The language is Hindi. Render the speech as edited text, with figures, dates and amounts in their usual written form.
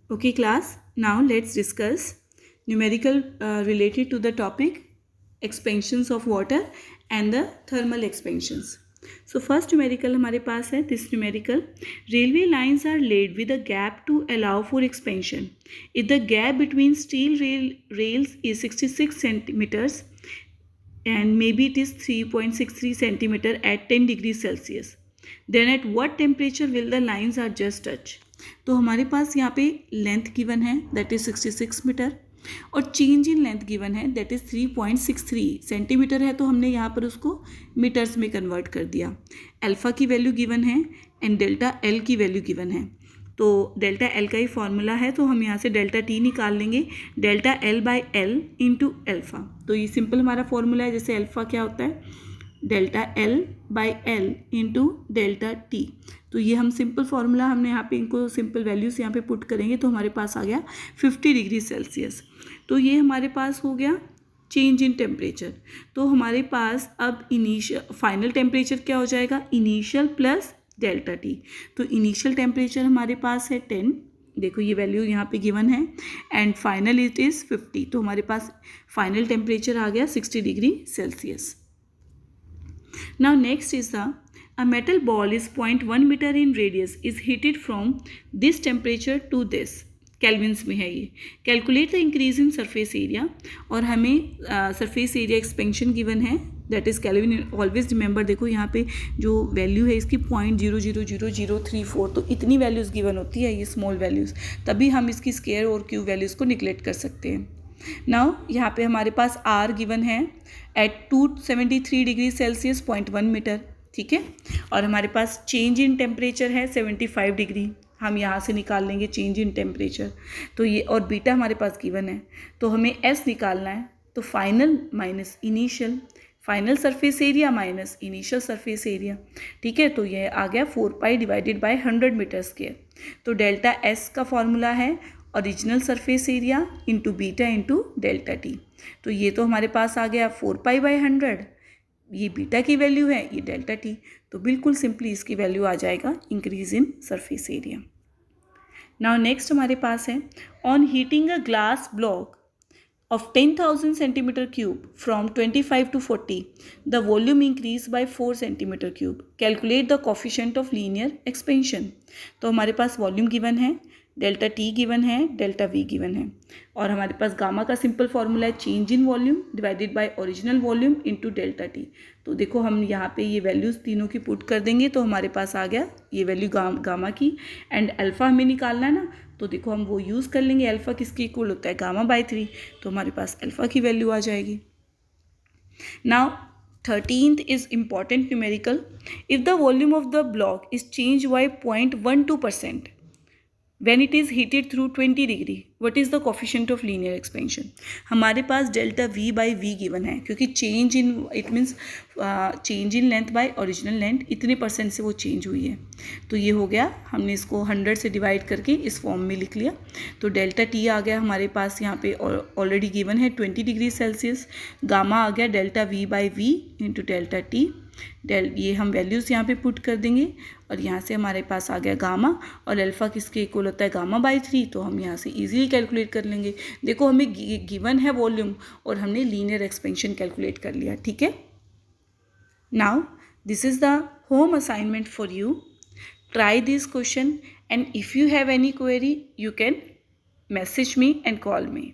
Okay class, now let's discuss numerical related to the topic expansions of water and the thermal expansions. So first numerical हमारे पास है this numerical. Railway lines are laid with a gap to allow for expansion. If the gap between steel rails is 66 centimeters and maybe it is 3.63 centimeter at 10 degrees Celsius, then at what temperature will the lines are just touch? तो हमारे पास यहाँ पे लेंथ गिवन है दैट इज 66 मीटर और चेंज इन लेंथ गिवन है दैट इज 3.63 सेंटीमीटर है, तो हमने यहाँ पर उसको मीटर्स में कन्वर्ट कर दिया. अल्फ़ा की वैल्यू गिवन है एंड डेल्टा एल की वैल्यू गिवन है. तो डेल्टा एल का ही फॉर्मूला है, तो हम यहाँ से डेल्टा टी निकाल लेंगे, delta L by L into alpha. तो ये सिंपल हमारा फॉर्मूला है. जैसे अल्फ़ा क्या होता है delta L by L into delta T. तो ये हम सिंपल फार्मूला हमने यहाँ पे इनको सिंपल वैल्यूज़ यहाँ पे पुट करेंगे तो हमारे पास आ गया 50 डिग्री सेल्सियस. तो ये हमारे पास हो गया चेंज इन टेम्परेचर. तो हमारे पास अब इनिशियल फाइनल टेम्परेचर क्या हो जाएगा इनिशियल प्लस डेल्टा टी. तो इनिशियल टेम्परेचर हमारे पास है 10, देखो ये वैल्यू यहाँ पे गिवन है, एंड फाइनल इट इज़ 50. तो हमारे पास फाइनल टेम्परेचर आ गया 60 degree Celsius. Now next is a metal ball is 0.1 meter in radius is heated from this temperature to this. Kelvin's में है ये. Calculate the increase in surface area, और हमें सरफेस एरिया एक्सपेंशन गिवन है that is kelvin. Always remember, देखो यहाँ पे जो वैल्यू है इसकी 0.000034, तो इतनी वैल्यूज़ गिवन होती है ये स्मॉल वैल्यूज़, तभी हम इसकी स्केयर और क्यू वैल्यूज़ को निगलेक्ट कर सकते हैं. नाउ यहाँ पे हमारे पास आर गिवन है एट 273 डिग्री सेल्सियस 0.1 मीटर, ठीक है. और हमारे पास चेंज इन टेम्परेचर है 75 डिग्री, हम यहाँ से निकाल लेंगे चेंज इन टेम्परेचर. तो ये और बीटा हमारे पास गिवन है, तो हमें एस निकालना है. तो final minus initial, final surface area minus initial surface area, ठीक है. तो ये आ गया 4 डिवाइडेड बाय 100 मीटर स्क्वायर. तो डेल्टा एस का फॉर्मूला है original surface area into beta into delta T. तो ये तो हमारे पास आ गया 4π/100, ये बीटा की वैल्यू है, ये डेल्टा टी. तो बिल्कुल सिंपली इसकी वैल्यू आ जाएगा increase in surface area. Now next हमारे पास है on heating a glass block of 10,000 centimeter cube from 25 to 40, the volume increased by 4 centimeter cube. Calculate the coefficient of linear expansion. तो हमारे पास वॉल्यूम गिवन है, डेल्टा टी गिवन है, डेल्टा वी गिवन है, और हमारे पास गामा का सिंपल फॉर्मूला है change in volume divided by original volume into delta T. तो देखो हम यहाँ पे ये वैल्यूज़ तीनों की पुट कर देंगे तो हमारे पास आ गया ये वैल्यू गामा की, एंड अल्फ़ा हमें निकालना है ना, तो देखो हम वो यूज़ कर लेंगे. अल्फ़ा किसके इक्वल होता है गामा बाय 3, तो हमारे पास अल्फ़ा की वैल्यू आ जाएगी. Now 13th is important numerical. If the volume of the block is change by 0.12% when it is heated through 20 degree, what is the coefficient of linear expansion. हमारे पास delta v by V given है, क्योंकि change in it means change in length by original length इतने % से वो चेंज हुई है. तो ये हो गया, हमने इसको 100 से डिवाइड करके इस फॉर्म में लिख लिया. तो डेल्टा टी आ गया हमारे पास यहाँ पे ऑलरेडी गिवन है 20 डिग्री सेल्सियस. गामा आ गया delta V by V into delta T. ये हम वैल्यूज़ यहाँ पे पुट कर देंगे और यहाँ से हमारे पास आ गया गामा, और अल्फ़ा किसके इक्वल होता है गामा बाई 3, तो हम यहाँ से इजीली कैलकुलेट कर लेंगे. देखो हमें गिवन है वॉल्यूम और हमने लीनियर एक्सपेंशन कैलकुलेट कर लिया, ठीक है. Now this is the home assignment for you. Try this question, and if you have any query you can message me and call me.